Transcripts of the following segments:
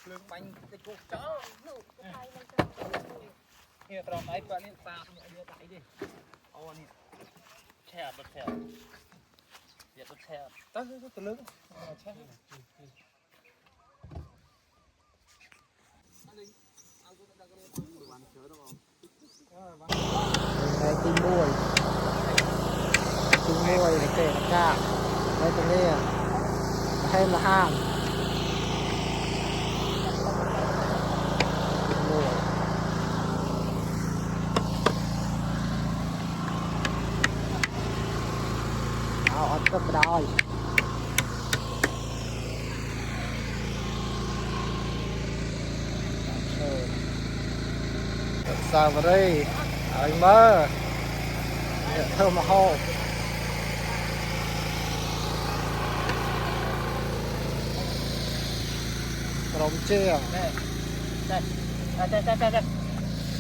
lương bánh cái cục chó nghe tròn ấy bạn nên sao không nhớ tại đi ô nè chè bật chè giờ bật chè tới từ lưng chè đây tìm muôi để kể cả đây tụi này thêm là hàng áo cấp đôi sao vào đây anh mơ thơm mà hô rồng chưa đây đây đây đây đây đây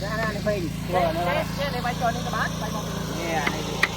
đây này bình này này cho này bánh cho nên các bác bánh mong nè này